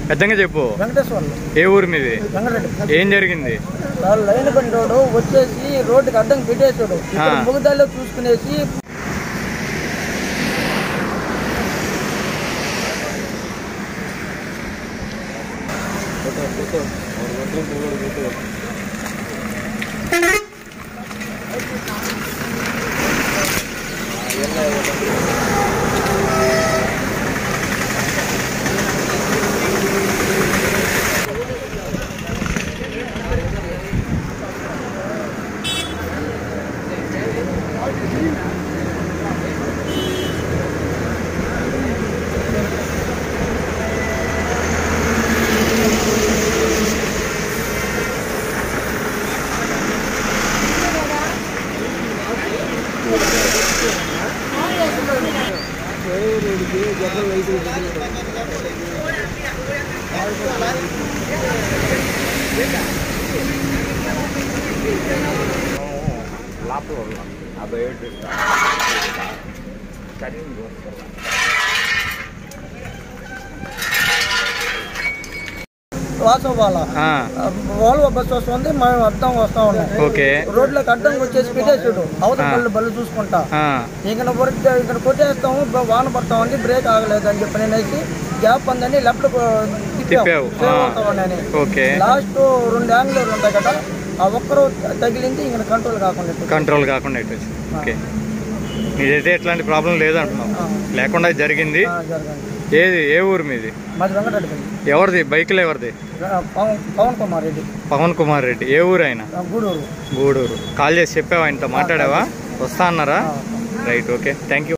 పెద్దగా చెప్పు. ఏ ఊరు మీది? ఏం జరిగింది? లైన్ బండి రోడ్డు వచ్చేసి రోడ్డుకి అడ్డం పెట్టేసాడు. ముగదాల్లో చూసుకునేసి వాల్వో బస్సు వస్తుంది, మేము అడ్డం వస్తా ఉన్నాం. రోడ్లోకి అడ్డం వచ్చేసి పెట్టేసాడు. అవతల బళ్ళు చూసుకుంటా ఇక్కడ కొట్టేస్తాము, వాన పడతామని బ్రేక్ ఆగలేదు అని చెప్పి నేనేసి గ్యాప్ ఉందని లెఫ్ట్ తిప్పామని. లాస్ట్ 2 యాంగిల్ ఉంటాయి కదా, ఆ ఒక్కరు తగిలింది ఇంకా కంట్రోల్ కాకుండా మీదైతే ఎట్లాంటి ప్రాబ్లం లేదంటున్నాం, లేకుండా జరిగింది. ఏది ఏ ఊరు మీది? ఎవరిది బైక్లో? ఎవరిది? పవన్ కుమార్ రెడ్డి. ఏ ఊరు ఆయన? గూడూరు. కాల్ చేసి చెప్పావా? ఆయనతో మాట్లాడావా? వస్తా అన్నారా? Right, okay, thank you.